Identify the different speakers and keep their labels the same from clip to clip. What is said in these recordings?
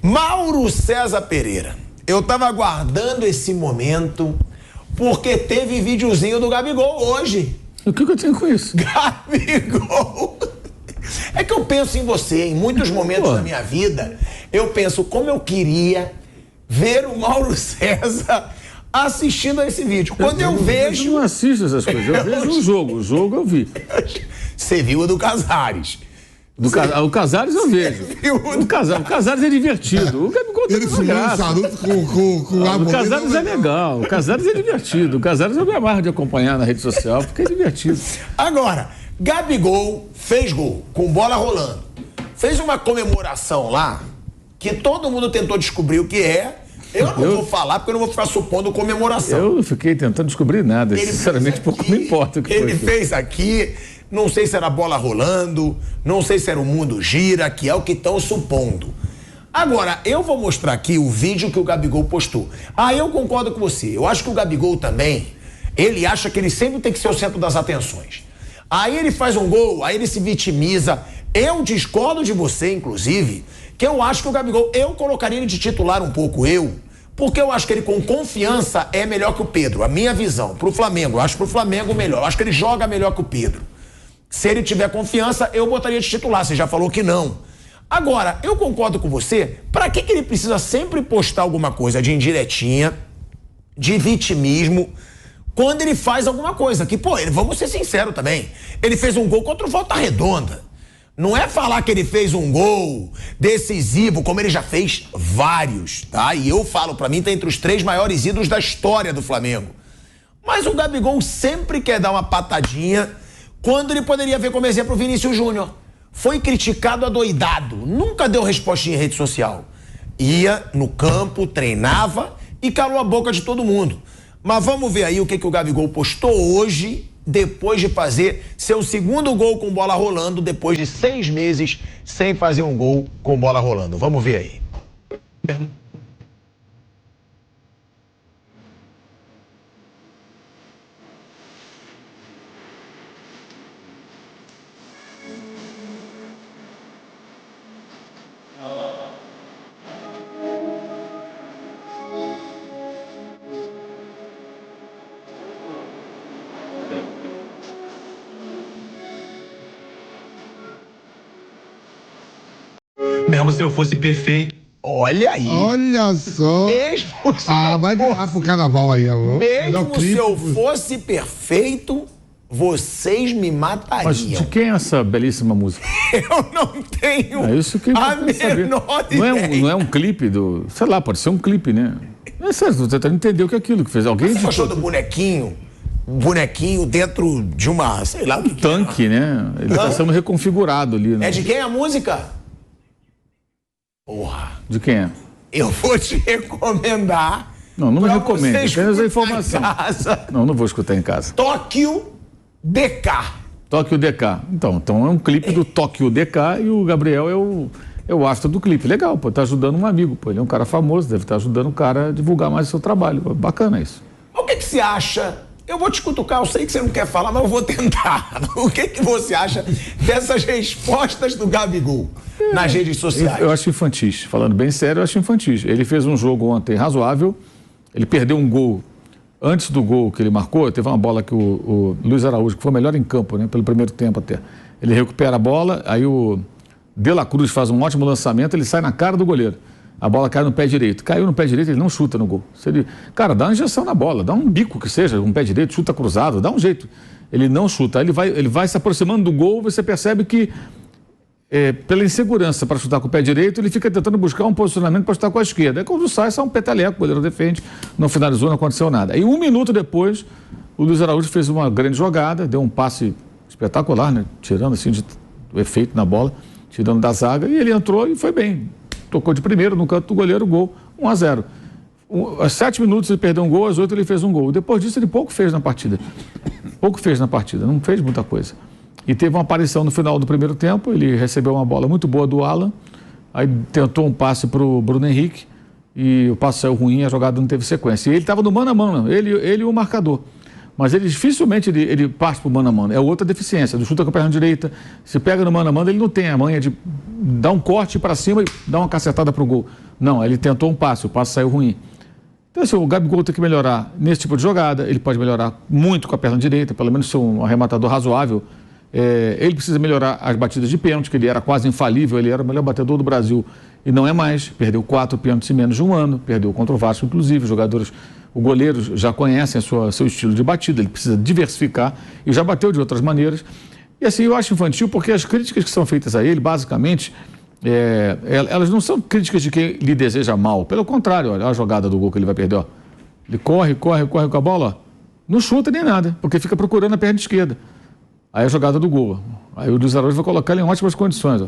Speaker 1: Mauro César Pereira, eu tava aguardando esse momento porque teve videozinho do Gabigol hoje.
Speaker 2: O que eu tenho com isso?
Speaker 1: Gabigol. É que eu penso em você, em muitos momentos da minha vida, eu penso como eu queria ver o Mauro César assistindo a esse vídeo. Quando eu vejo...
Speaker 2: Eu não assisto essas coisas, eu vejo o jogo eu vi.
Speaker 1: Você viu o do Casares.
Speaker 2: O Casares eu vejo. O Casares é divertido. O Gabigol tem uma graça. O Casares é legal. O Casares é divertido. O Casares eu me amarro de acompanhar na rede social porque é divertido.
Speaker 1: Agora, Gabigol fez gol com bola rolando. Fez uma comemoração lá que todo mundo tentou descobrir o que é. Eu não vou falar porque eu não vou ficar supondo comemoração.
Speaker 2: Eu não fiquei tentando descobrir nada. Sinceramente, pouco me importa o que foi.
Speaker 1: Ele fez aqui... Não sei se era bola rolando, não sei se era o mundo gira, que é o que estão supondo. Agora, eu vou mostrar aqui o vídeo que o Gabigol postou. Eu concordo com você. Eu acho que o Gabigol também, ele acha que ele sempre tem que ser o centro das atenções. Aí ele faz um gol, aí ele se vitimiza. Eu discordo de você, inclusive, que eu acho que o Gabigol, eu colocaria ele de titular um pouco, porque eu acho que ele com confiança é melhor que o Pedro. A minha visão, pro Flamengo, eu acho pro Flamengo melhor. Eu acho que ele joga melhor que o Pedro. Se ele tiver confiança, eu botaria de titular. Você já falou que não. Agora, eu concordo com você. Pra que ele precisa sempre postar alguma coisa de indiretinha, de vitimismo, quando ele faz alguma coisa? Que, vamos ser sinceros também. Ele fez um gol contra o Volta Redonda. Não é falar que ele fez um gol decisivo, como ele já fez vários, tá? E eu falo, pra mim, tá entre os 3 maiores ídolos da história do Flamengo. Mas o Gabigol sempre quer dar uma patadinha quando ele poderia ver como exemplo o Vinícius Júnior. Foi criticado adoidado, nunca deu resposta em rede social. Ia no campo, treinava e calou a boca de todo mundo. Mas vamos ver aí o que o Gabigol postou hoje, depois de fazer seu segundo gol com bola rolando, depois de 6 meses sem fazer um gol com bola rolando. Vamos ver aí.
Speaker 3: Mesmo se eu fosse perfeito.
Speaker 1: Olha aí.
Speaker 4: Olha só.
Speaker 1: Mesmo se
Speaker 4: vai virar pro carnaval aí.
Speaker 1: Mesmo se eu fosse perfeito, vocês me matariam.
Speaker 2: Mas de quem é essa belíssima música?
Speaker 1: Eu não tenho
Speaker 2: isso que
Speaker 1: a menor ideia.
Speaker 2: Não é um clipe do... Sei lá, pode ser um clipe, né? É sério, você tentando entender o que é aquilo que fez. Alguém
Speaker 1: Você gostou do bonequinho? Um bonequinho dentro de uma, sei lá o que
Speaker 2: tanque, né? Ele está sendo reconfigurado ali. Né?
Speaker 1: É de quem a música? Porra.
Speaker 2: De quem é?
Speaker 1: Eu vou te recomendar.
Speaker 2: Não me recomendo. Apenas a informação. Não vou escutar em casa.
Speaker 1: Tóquio DK.
Speaker 2: Tóquio DK. Então é um clipe do Tóquio DK e o Gabriel é o astro do clipe. Legal, tá ajudando um amigo, ele é um cara famoso, deve estar ajudando o cara a divulgar mais o seu trabalho. Bacana isso.
Speaker 1: O que você acha? Eu vou te cutucar, eu sei que você não quer falar, mas eu vou tentar. O que você acha dessas respostas do Gabigol nas redes sociais?
Speaker 2: Eu acho infantis. Falando bem sério, eu acho infantis. Ele fez um jogo ontem razoável, ele perdeu um gol. Antes do gol que ele marcou, teve uma bola que o Luiz Araújo, que foi o melhor em campo, né, pelo primeiro tempo até. Ele recupera a bola, aí o De La Cruz faz um ótimo lançamento, ele sai na cara do goleiro. A bola cai no pé direito. Caiu no pé direito, ele não chuta no gol. Cara, dá uma injeção na bola, dá um bico que seja, um pé direito, chuta cruzado, dá um jeito. Ele não chuta. Aí ele vai se aproximando do gol, você percebe que, pela insegurança para chutar com o pé direito, ele fica tentando buscar um posicionamento para chutar com a esquerda. Aí quando sai, sai um peteleco, o goleiro defende, não finalizou, não aconteceu nada. Aí 1 minuto depois, o Luiz Araújo fez uma grande jogada, deu um passe espetacular, né? Tirando assim o efeito na bola, tirando da zaga, e ele entrou e foi bem. Tocou de primeiro no canto do goleiro, gol, 1-0. Aos 7 minutos ele perdeu um gol, às 8 ele fez um gol. Depois disso ele pouco fez na partida. Não fez muita coisa. E teve uma aparição no final do primeiro tempo, ele recebeu uma bola muito boa do Alan, aí tentou um passe para o Bruno Henrique, e o passe saiu ruim, a jogada não teve sequência. E ele estava no mano a mano, ele e o marcador. Mas ele dificilmente ele parte para o mano a mano. É outra deficiência. Do chuta com a perna direita, se pega no mano a mano, ele não tem a manha de dar um corte para cima e dar uma cacetada para o gol. Não, ele tentou um passe, o passe saiu ruim. Então, assim, o Gabigol tem que melhorar nesse tipo de jogada. Ele pode melhorar muito com a perna direita, pelo menos ser um arrematador razoável. Ele precisa melhorar as batidas de pênalti, que ele era quase infalível, ele era o melhor batedor do Brasil e não é mais. Perdeu 4 pênaltis em menos de um ano, perdeu contra o Vasco, inclusive. Os jogadores, o goleiro já conhecem seu estilo de batida, ele precisa diversificar e já bateu de outras maneiras. E assim, eu acho infantil porque as críticas que são feitas a ele, basicamente, elas não são críticas de quem lhe deseja mal. Pelo contrário, olha a jogada do gol que ele vai perder. Ó. Ele corre com a bola, ó. Não chuta nem nada, porque fica procurando a perna esquerda. Aí a jogada do gol. Aí o Luiz Araújo vai colocar ele em ótimas condições. Ó.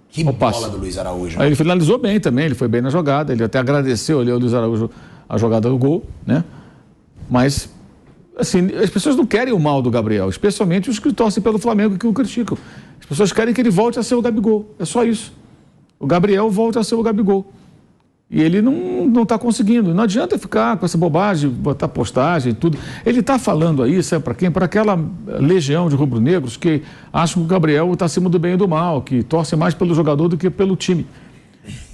Speaker 1: Que bola do Luiz Araújo.
Speaker 2: Aí ele finalizou bem também, ele foi bem na jogada, ele até agradeceu ali ao Luiz Araújo a jogada do gol, né? Mas, assim, as pessoas não querem o mal do Gabriel, especialmente os que torcem pelo Flamengo e que o criticam. As pessoas querem que ele volte a ser o Gabigol, é só isso. O Gabriel volta a ser o Gabigol. E ele não está conseguindo. Não adianta ficar com essa bobagem, botar postagem e tudo. Ele está falando aí, sabe para quem? Para aquela legião de rubro-negros que acham que o Gabriel está acima do bem e do mal, que torce mais pelo jogador do que pelo time.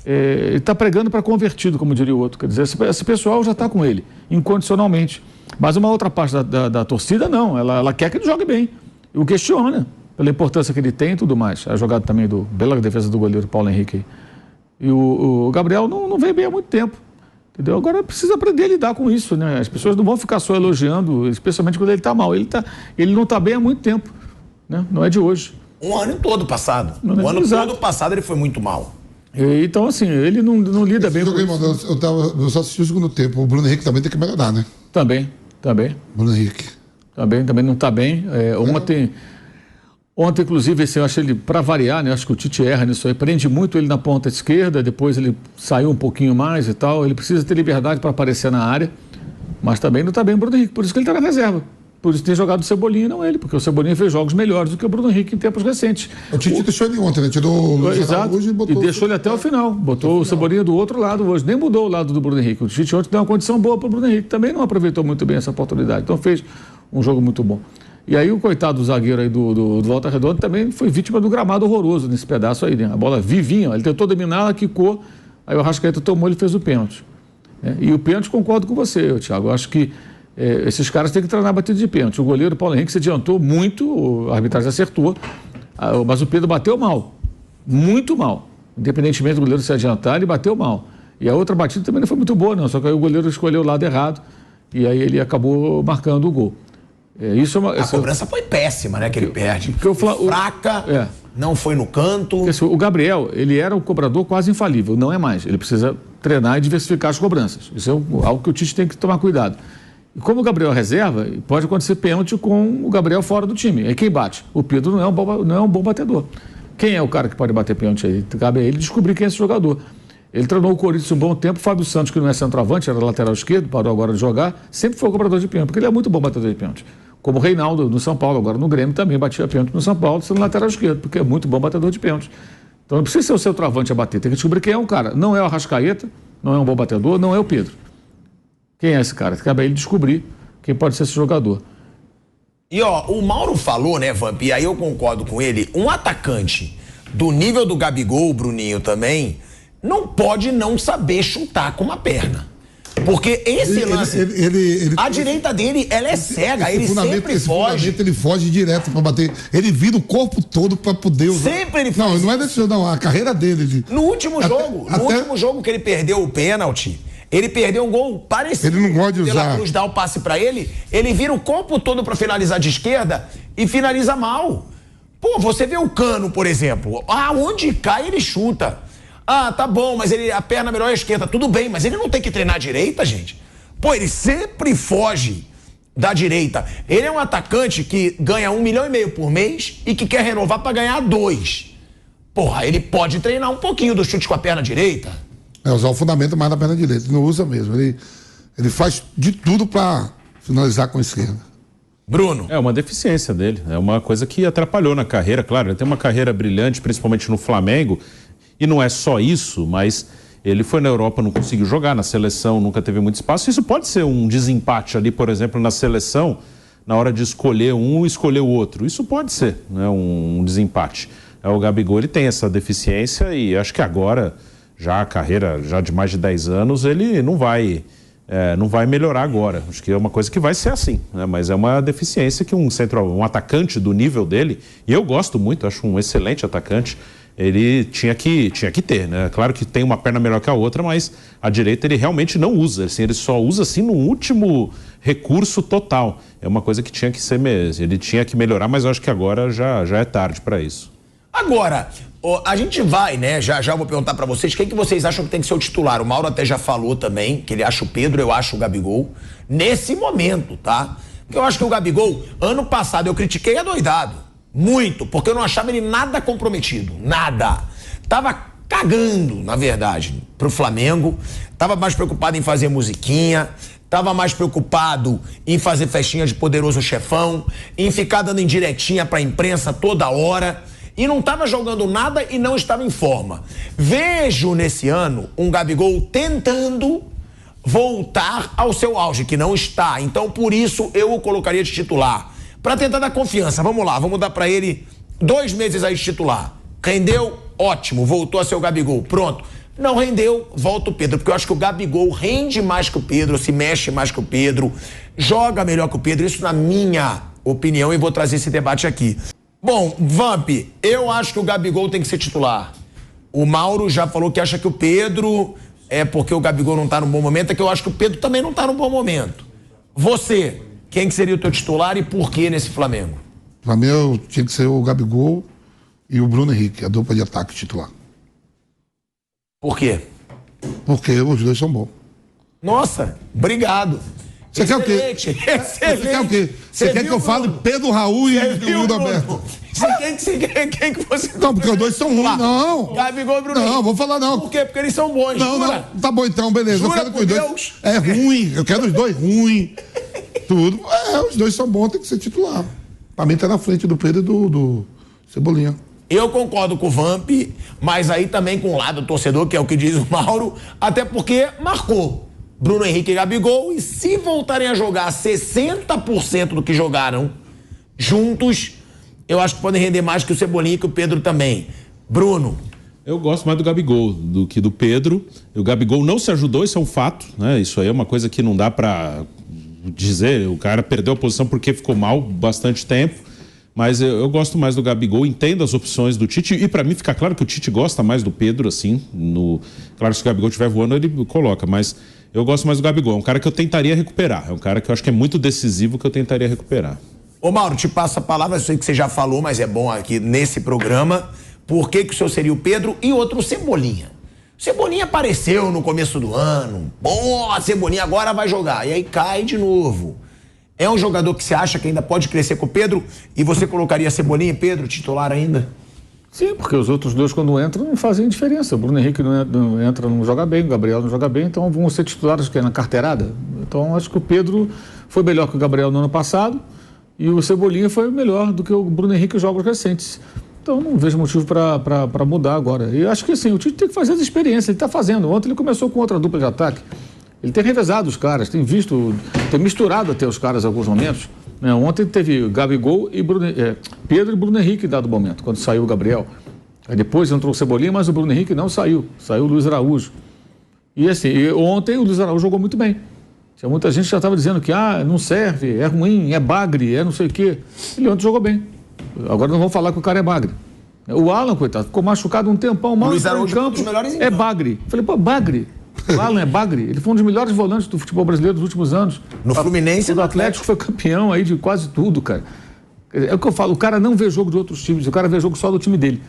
Speaker 2: Ele está pregando para convertido, como diria o outro. Quer dizer, esse pessoal já está com ele, incondicionalmente. Mas uma outra parte da torcida, não. Ela quer que ele jogue bem. E o questiona, pela importância que ele tem e tudo mais. A jogada também bela defesa do goleiro Paulo Henrique aí. E o Gabriel não vem bem há muito tempo, entendeu? Agora precisa aprender a lidar com isso, né? As pessoas não vão ficar só elogiando, especialmente quando ele está mal. Ele não está bem há muito tempo, né? Não é de hoje.
Speaker 1: Um ano todo passado. O ano todo passado ele foi muito mal.
Speaker 2: Então, assim, ele não lida bem com isso.
Speaker 4: Eu só assisti o segundo tempo. O Bruno Henrique também tem que melhorar, né?
Speaker 2: Também.
Speaker 4: Bruno Henrique.
Speaker 2: Também não está bem. Ontem, inclusive, eu achei ele, para variar, né? Acho que o Tite erra nisso aí, prende muito ele na ponta esquerda, depois ele saiu um pouquinho mais e tal. Ele precisa ter liberdade para aparecer na área, mas também não está bem o Bruno Henrique, por isso que ele está na reserva. Por isso tem jogado o Cebolinha, não ele, porque o Cebolinha fez jogos melhores do que o Bruno Henrique em tempos recentes.
Speaker 4: O Tite deixou ele ontem, né? Tirou o Luiz Araújo e botou.
Speaker 2: E deixou ele até o final. Botou o Cebolinha do outro lado hoje. Nem mudou o lado do Bruno Henrique. O Tite ontem deu uma condição boa para o Bruno Henrique. Também não aproveitou muito bem essa oportunidade. Então fez um jogo muito bom. E aí o coitado do zagueiro aí do Volta Redonda também foi vítima do gramado horroroso nesse pedaço aí, né? A bola vivinha, ele tentou dominar, ela quicou, aí o Arrascaeta tomou, ele fez o pênalti. E o pênalti, concordo com você, Thiago. Eu acho que esses caras têm que treinar a batida de pênalti. O goleiro Paulo Henrique se adiantou muito, a arbitragem acertou, mas o Pedro bateu mal, muito mal. Independentemente do goleiro se adiantar, ele bateu mal. E a outra batida também não foi muito boa, não, só que aí o goleiro escolheu o lado errado e aí ele acabou marcando o gol.
Speaker 1: A cobrança foi péssima, né, que ele perde. Fraca, não foi no canto.
Speaker 2: O Gabriel, ele era um cobrador quase infalível, não é mais. Ele precisa treinar e diversificar as cobranças. Isso é algo que o Tite tem que tomar cuidado. E como o Gabriel é reserva, pode acontecer pênalti com o Gabriel fora do time. Aí quem bate? O Pedro não é um bom batedor. Quem é o cara que pode bater pênalti aí? Cabe a ele descobrir quem é esse jogador. Ele treinou o Corinthians um bom tempo. Fábio Santos, que não é centroavante, era lateral esquerdo, parou agora de jogar, sempre foi o cobrador de pênalti, porque ele é muito bom batedor de pênalti. Como o Reinaldo no São Paulo, agora no Grêmio também batia pênalti no São Paulo, sendo lateral esquerdo, porque é muito bom batedor de pênalti. Então não precisa ser o centroavante a bater, tem que descobrir quem é o cara. Não é o Arrascaeta, não é um bom batedor, não é o Pedro. Quem é esse cara? Cabe a ele descobrir quem pode ser esse jogador.
Speaker 1: E o Mauro falou, né, Vamp, e aí eu concordo com ele, um atacante do nível do Gabigol, o Bruninho também, não pode não saber chutar com uma perna. Porque esse lance, a direita dele, ela é cega, ele sempre foge.
Speaker 4: Ele foge direto pra bater, ele vira o corpo todo pra poder usar.
Speaker 1: Sempre ele faz.
Speaker 4: Não é decisão, não, a carreira dele.
Speaker 1: No último jogo que ele perdeu o pênalti, ele perdeu um gol parecido.
Speaker 4: Ele não gosta de usar.
Speaker 1: Pela Cruz dá o passe pra ele vira o corpo todo pra finalizar de esquerda e finaliza mal. Pô, você vê o Cano, por exemplo, onde cai ele chuta. Tá bom, mas a perna melhor é a esquerda. Tudo bem, mas ele não tem que treinar a direita, gente. Pô, ele sempre foge da direita. Ele é um atacante que ganha 1,5 milhão por mês e que quer renovar para ganhar 2. Porra, ele pode treinar um pouquinho do chute com a perna direita.
Speaker 4: Usar o fundamento mais na perna direita. Ele não usa mesmo. Ele faz de tudo para finalizar com a esquerda.
Speaker 1: Bruno.
Speaker 5: É uma deficiência dele. É uma coisa que atrapalhou na carreira. Claro, ele tem uma carreira brilhante, principalmente no Flamengo. E não é só isso, mas ele foi na Europa, não conseguiu jogar, na seleção nunca teve muito espaço. Isso pode ser um desempate ali, por exemplo, na seleção, na hora de escolher um, escolher o outro. Isso pode ser, né, um desempate. O Gabigol, ele tem essa deficiência e acho que agora, já a carreira já de mais de 10 anos, ele não vai melhorar agora. Acho que é uma coisa que vai ser assim, né? Mas é uma deficiência que um atacante do nível dele, e eu gosto muito, acho um excelente atacante, ele tinha que ter, né? Claro que tem uma perna melhor que a outra, mas a direita ele realmente não usa, assim, ele só usa assim no último recurso total. É uma coisa que tinha que ser mesmo, ele tinha que melhorar, mas eu acho que agora já é tarde para isso.
Speaker 1: Agora, a gente vai, né? Já vou perguntar pra vocês quem que vocês acham que tem que ser o titular. O Mauro até já falou também que ele acha o Pedro, eu acho o Gabigol. Nesse momento, tá? Porque eu acho que o Gabigol, ano passado eu critiquei adoidado. Muito, porque eu não achava ele nada comprometido. Nada. Tava cagando, na verdade, pro Flamengo. Tava mais preocupado em fazer musiquinha. Tava mais preocupado em fazer festinha de poderoso chefão. Em ficar dando indiretinha pra imprensa toda hora. E não estava jogando nada e não estava em forma. Vejo nesse ano um Gabigol tentando voltar ao seu auge, que não está. Então, por isso, eu o colocaria de titular. Para tentar dar confiança. Vamos lá, vamos dar para ele 2 meses aí de titular. Rendeu? Ótimo, voltou a ser o Gabigol. Pronto. Não rendeu, volta o Pedro. Porque eu acho que o Gabigol rende mais que o Pedro, se mexe mais que o Pedro, joga melhor que o Pedro. Isso na minha opinião, e vou trazer esse debate aqui. Bom, Vamp, eu acho que o Gabigol tem que ser titular. O Mauro já falou que acha que o Pedro é porque o Gabigol não tá num bom momento, é que eu acho que o Pedro também não tá num bom momento. Você, quem que seria o teu titular e por que nesse Flamengo?
Speaker 4: Pra mim, eu tinha que ser o Gabigol e o Bruno Henrique, a dupla de ataque titular.
Speaker 1: Por quê?
Speaker 4: Porque os dois são bons.
Speaker 1: Nossa, obrigado.
Speaker 4: Você quer o quê?
Speaker 1: Excelente.
Speaker 4: Você quer o quê? Você quer que eu fale Pedro Raul e Mundo Aberto?
Speaker 1: Quem que você...
Speaker 4: Não, porque os dois são ruins, não.
Speaker 1: Gabigol e Bruno Henrique.
Speaker 4: Não, vou falar não.
Speaker 1: Por quê? Porque eles são bons.
Speaker 4: Não,
Speaker 1: jura?
Speaker 4: não. Tá bom então, beleza.
Speaker 1: Jura
Speaker 4: eu quero que
Speaker 1: por
Speaker 4: os dois...
Speaker 1: Deus?
Speaker 4: É ruim, eu quero os dois ruins. Tudo. Os dois são bons, tem que ser titular. Pra mim tá na frente do Pedro e do Cebolinha.
Speaker 1: Eu concordo com o Vamp, mas aí também com o lado do torcedor, que é o que diz o Mauro, até porque marcou Bruno Henrique e Gabigol, e se voltarem a jogar 60% do que jogaram juntos, eu acho que podem render mais que o Cebolinha e que o Pedro também. Bruno.
Speaker 5: Eu gosto mais do Gabigol do que do Pedro. O Gabigol não se ajudou, isso é um fato, né? Isso aí é uma coisa que não dá pra dizer. O cara perdeu a posição porque ficou mal bastante tempo. Mas eu gosto mais do Gabigol, entendo as opções do Tite, e para mim fica claro que o Tite gosta mais do Pedro, assim, claro que se o Gabigol estiver voando ele coloca, mas eu gosto mais do Gabigol, é um cara que eu tentaria recuperar, é um cara que eu acho que é muito decisivo, que eu tentaria recuperar.
Speaker 1: Ô Mauro, te passo a palavra, eu sei que você já falou, mas é bom aqui nesse programa, por que o seu seria o Pedro e outro o Cebolinha. Cebolinha apareceu no começo do ano, a Cebolinha agora vai jogar, e aí cai de novo. É um jogador que você acha que ainda pode crescer com o Pedro e você colocaria Cebolinha e Pedro titular ainda?
Speaker 2: Sim, porque os outros dois, quando entram, não fazem diferença. O Bruno Henrique não entra, não joga bem, o Gabriel não joga bem, então vão ser titulares que é na carteirada. Então acho que o Pedro foi melhor que o Gabriel no ano passado e o Cebolinha foi melhor do que o Bruno Henrique em jogos recentes. Então não vejo motivo para mudar agora. E acho que assim, o Tite tem que fazer as experiências, ele está fazendo. Ontem ele começou com outra dupla de ataque. Ele tem revezado os caras, tem misturado até os caras em alguns momentos. Né? Ontem teve Gabigol e Pedro e Bruno Henrique em dado momento, quando saiu o Gabriel. Aí depois entrou o Cebolinha, mas o Bruno Henrique não saiu. Saiu o Luiz Araújo. E assim, ontem o Luiz Araújo jogou muito bem. Tinha muita gente que já estava dizendo que não serve, é ruim, é bagre, é não sei o quê. Ele ontem jogou bem. Agora não vamos falar que o cara é bagre. O Alan, coitado, ficou machucado um tempão, mal
Speaker 1: Luiz Araújo
Speaker 2: em campo, é bagre. Falei, pô, bagre. O Alan é bagre, ele foi um dos melhores volantes do futebol brasileiro dos últimos anos.
Speaker 1: No Fluminense e
Speaker 2: no Atlético foi campeão aí de quase tudo, cara. É o que eu falo, o cara não vê jogo de outros times, o cara vê jogo só do time dele.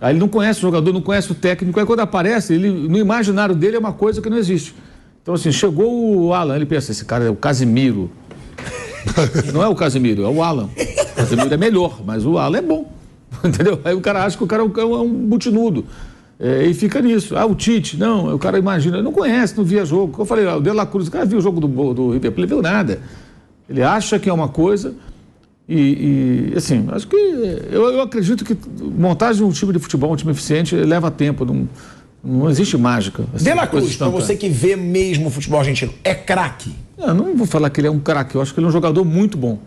Speaker 2: Aí ele não conhece o jogador, não conhece o técnico, aí quando aparece, no imaginário dele é uma coisa que não existe. Então assim, chegou o Alan, ele pensa, esse cara é o Casimiro. Não é o Casimiro, é o Alan. O Casimiro é melhor, mas o Alan é bom. Entendeu? Aí o cara acha que o cara é um butinudo. E fica nisso. O Tite, não, o cara imagina, não conhece, não via jogo. Eu falei, o De La Cruz, o cara viu o jogo do River Plate, ele viu nada. Ele acha que é uma coisa e assim, acho que eu acredito que montagem de um time de futebol, um time eficiente, leva tempo, não existe mágica. Assim,
Speaker 1: De La Cruz, pra você que vê mesmo o futebol argentino, é craque?
Speaker 2: Não vou falar que ele é um craque, eu acho que ele é um jogador muito bom.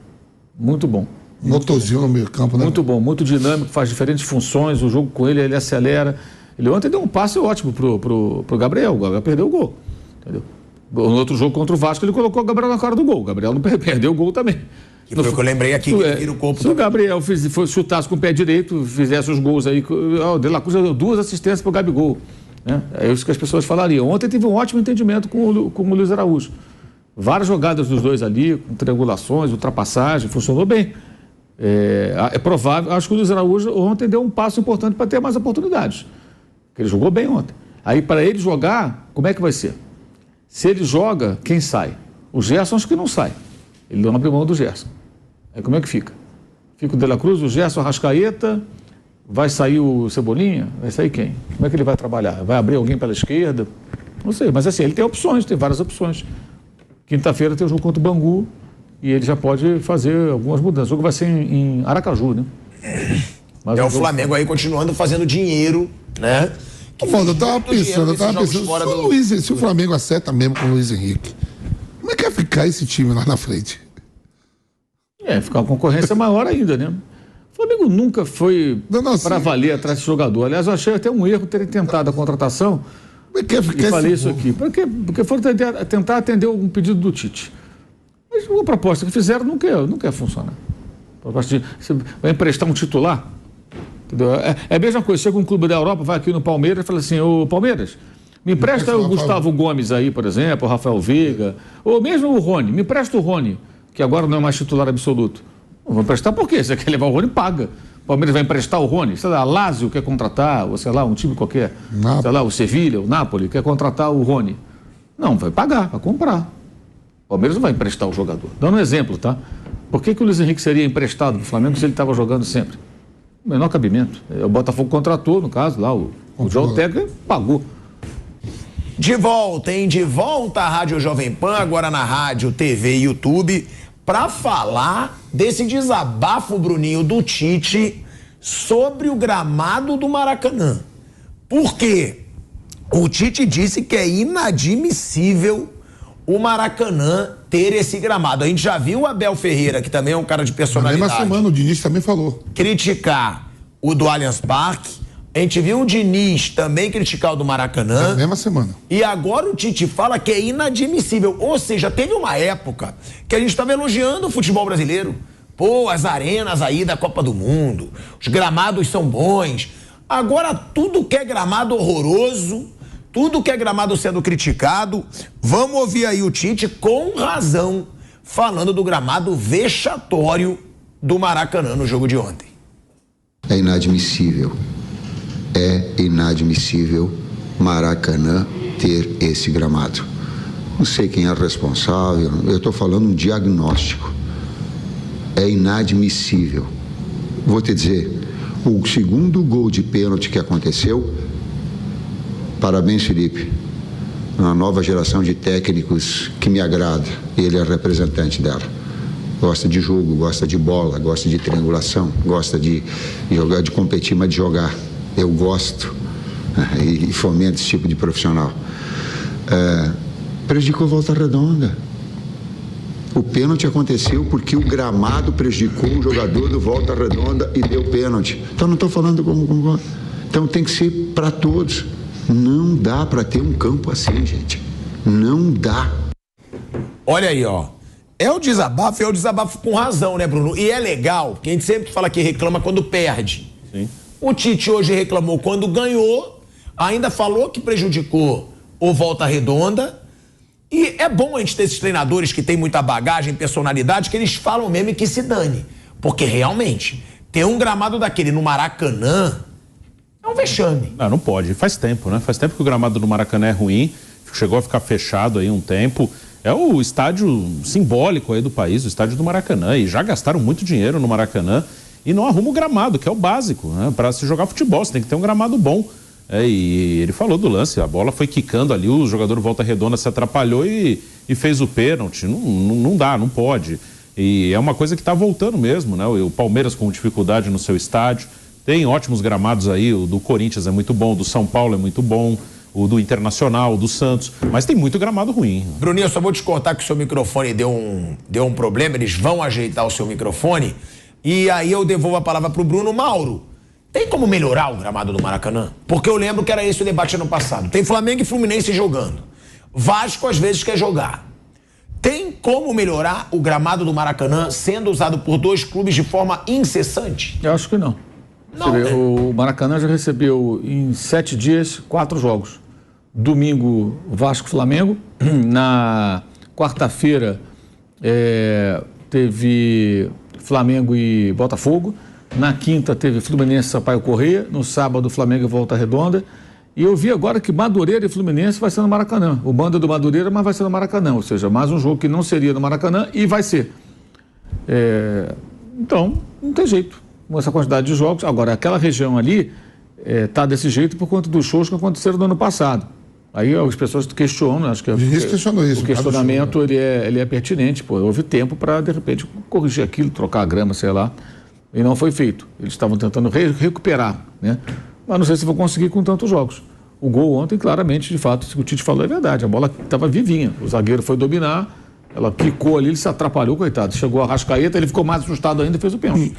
Speaker 2: Muito bom.
Speaker 4: Motorzinho no meio campo, né?
Speaker 2: Muito bom, muito dinâmico, faz diferentes funções, o jogo com ele acelera. Ele ontem deu um passe ótimo pro Gabriel, o Gabriel perdeu o gol, entendeu? No outro jogo contra o Vasco, ele colocou o Gabriel na cara do gol, o Gabriel não perdeu o gol também.
Speaker 1: Que foi o que eu lembrei aqui, que vira o corpo.
Speaker 2: Se o Gabriel chutasse com o pé direito, fizesse os gols aí, o De La Cruz deu 2 assistências pro Gabigol, né? É isso que as pessoas falariam. Ontem teve um ótimo entendimento com o Luiz Araújo. Várias jogadas dos dois ali, com triangulações, ultrapassagem, funcionou bem. É provável, acho que o Luiz Araújo ontem deu um passo importante para ter mais oportunidades. Ele jogou bem ontem. Aí, para ele jogar, como é que vai ser? Se ele joga, quem sai? O Gerson acho que não sai. Ele não abre mão do Gerson. Aí como é que fica? Fica o De La Cruz, o Gerson, a Arrascaeta, vai sair o Cebolinha? Vai sair quem? Como é que ele vai trabalhar? Vai abrir alguém pela esquerda? Não sei, mas assim, ele tem opções, tem várias opções. Quinta-feira tem o jogo contra o Bangu e ele já pode fazer algumas mudanças. O jogo vai ser em Aracaju, né? Mas
Speaker 1: o Flamengo aí continuando fazendo dinheiro, né?
Speaker 4: Eu tava pensando, se o Flamengo acerta mesmo com o Luiz Henrique, como é que vai ficar esse time lá na frente?
Speaker 2: Ficar uma concorrência maior ainda, né? O Flamengo nunca foi para valer atrás desse jogador. Aliás, eu achei até um erro terem tentado a contratação.
Speaker 4: Como é que vai ficar
Speaker 2: e falei isso aqui. Porque foram tentar atender algum pedido do Tite. Mas a proposta que fizeram não quer funcionar. Você vai emprestar um titular? Entendeu? É a mesma coisa, chega um clube da Europa, vai aqui no Palmeiras e fala assim, ô Palmeiras, me empresta o Gustavo Gomes aí, por exemplo, o Rafael Veiga, ou mesmo o Rony, me empresta o Rony, que agora não é mais titular absoluto. Não vou emprestar por quê? Você quer levar o Rony, paga. O Palmeiras vai emprestar o Rony, sei lá, a Lazio quer contratar, ou sei lá, um time qualquer, sei lá, o Sevilha, o Napoli quer contratar o Rony. Não, vai pagar, vai comprar. O Palmeiras não vai emprestar o jogador. Dando um exemplo, tá? Por que o Luiz Henrique seria emprestado para o Flamengo se ele estava jogando sempre? O menor cabimento. O Botafogo contratou, no caso, lá, o João Teca pagou.
Speaker 1: De volta, hein? De volta à Rádio Jovem Pan, agora na rádio, TV e YouTube, para falar desse desabafo, Bruninho, do Tite sobre o gramado do Maracanã. Por quê? O Tite disse que é inadmissível o Maracanã ter esse gramado. A gente já viu o Abel Ferreira, que também é um cara de personalidade.
Speaker 4: Na mesma semana, o Diniz também falou.
Speaker 1: Criticar o do Allianz Parque. A gente viu o Diniz também criticar o do Maracanã.
Speaker 4: Na mesma semana.
Speaker 1: E agora o Tite fala que é inadmissível. Ou seja, teve uma época que a gente estava elogiando o futebol brasileiro. Pô, as arenas aí da Copa do Mundo, os gramados são bons. Agora tudo que é gramado horroroso, tudo que é gramado sendo criticado. Vamos ouvir aí o Tite com razão, falando do gramado vexatório do Maracanã no jogo de ontem.
Speaker 6: É inadmissível Maracanã ter esse gramado. Não sei quem é responsável, eu estou falando um diagnóstico. É inadmissível. Vou te dizer, o segundo gol de pênalti que aconteceu, parabéns, Felipe, uma nova geração de técnicos que me agrada, ele é representante dela. Gosta de jogo, gosta de bola, gosta de triangulação, gosta de jogar, de competir, mas de jogar. Eu gosto e fomento esse tipo de profissional. Prejudicou a Volta Redonda. O pênalti aconteceu porque o gramado prejudicou o jogador do Volta Redonda e deu pênalti. Então não estou falando como... Então tem que ser para todos. Não dá para ter um campo assim, gente. Não dá.
Speaker 1: Olha aí, ó. É o desabafo com razão, né, Bruno? E é legal, porque a gente sempre fala que reclama quando perde.
Speaker 5: Sim.
Speaker 1: O Tite hoje reclamou quando ganhou, ainda falou que prejudicou o Volta Redonda. E é bom a gente ter esses treinadores que têm muita bagagem, personalidade, que eles falam mesmo que se dane. Porque realmente, ter um gramado daquele no Maracanã é um vexame.
Speaker 5: Não pode. Faz tempo, né? Faz tempo que o gramado do Maracanã é ruim, chegou a ficar fechado aí um tempo. É o estádio simbólico aí do país, o estádio do Maracanã, e já gastaram muito dinheiro no Maracanã e não arruma o gramado, que é o básico, né? Para se jogar futebol, você tem que ter um gramado bom. E ele falou do lance, a bola foi quicando ali, o jogador Volta Redonda se atrapalhou e fez o pênalti. Não dá, não pode. E é uma coisa que está voltando mesmo, né? O Palmeiras com dificuldade no seu estádio, tem ótimos gramados aí, o do Corinthians é muito bom, o do São Paulo é muito bom, o do Internacional, o do Santos, mas tem muito gramado ruim.
Speaker 1: Bruninho, eu só vou te cortar que o seu microfone deu um problema, eles vão ajeitar o seu microfone e aí eu devolvo a palavra pro Bruno. Mauro, tem como melhorar o gramado do Maracanã? Porque eu lembro que era esse o debate ano passado. Tem Flamengo e Fluminense jogando. Vasco às vezes quer jogar. Tem como melhorar o gramado do Maracanã sendo usado por dois clubes de forma incessante?
Speaker 2: Eu acho que não.
Speaker 1: Não,
Speaker 2: Você vê, o Maracanã já recebeu em 7 dias 4 jogos. Domingo, Vasco-Flamengo. Na quarta-feira, teve Flamengo e Botafogo. Na quinta, teve Fluminense e Sampaio Corrêa. No sábado, Flamengo e Volta Redonda. E eu vi agora que Madureira e Fluminense vai ser no Maracanã. O bando do Madureira, mas vai ser no Maracanã. Ou seja, mais um jogo que não seria no Maracanã e vai ser. Então, não tem jeito com essa quantidade de jogos. Agora, aquela região ali está desse jeito por conta dos shows que aconteceram no ano passado. Aí as pessoas questionam, acho que
Speaker 4: questionou isso,
Speaker 2: o questionamento ele é pertinente. Pô, houve tempo para, de repente, corrigir aquilo, trocar a grama, sei lá, e não foi feito. Eles estavam tentando recuperar, né? Mas não sei se vão conseguir com tantos jogos. O gol ontem, claramente, de fato, o que o Tite falou é verdade. A bola estava vivinha. O zagueiro foi dominar, ela quicou ali, ele se atrapalhou, coitado. Chegou a Arrascaeta, ele ficou mais assustado ainda e fez o pênalti.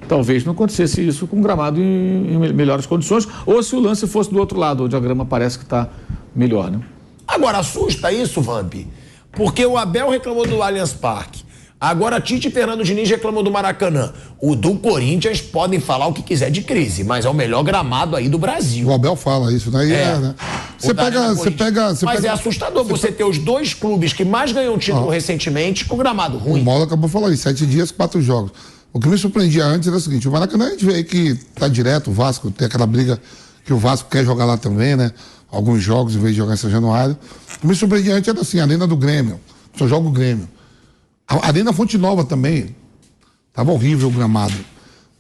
Speaker 2: Talvez não acontecesse isso com o gramado em melhores condições, ou se o lance fosse do outro lado, onde a grama parece que está melhor, né?
Speaker 1: Agora, assusta isso, Vamp? Porque o Abel reclamou do Allianz Parque. Agora, Tite e Fernando Diniz reclamam do Maracanã. O do Corinthians podem falar o que quiser de crise, mas é o melhor gramado aí do Brasil.
Speaker 4: O Abel fala isso, né? Né?
Speaker 1: Mas é assustador você ter os dois clubes que mais ganham título recentemente com gramado ruim.
Speaker 4: O Mauro acabou de falar isso, 7 dias, 4 jogos. O que me surpreendia antes era o seguinte, o Maracanã a gente vê aí que tá direto, o Vasco tem aquela briga que o Vasco quer jogar lá também, né? Alguns jogos em vez de jogar em São Januário. O que me surpreendia antes era assim, a Arena do Grêmio, só joga o Grêmio. A Arena Fonte Nova também, tava horrível o gramado.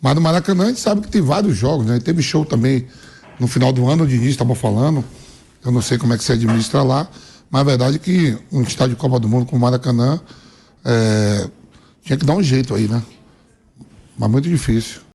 Speaker 4: Mas no Maracanã a gente sabe que tem vários jogos, né? Teve show também no final do ano, o Diniz estava falando, eu não sei como é que se administra lá, mas a verdade é que um estádio de Copa do Mundo com o Maracanã tinha que dar um jeito aí, né? Mas muito difícil.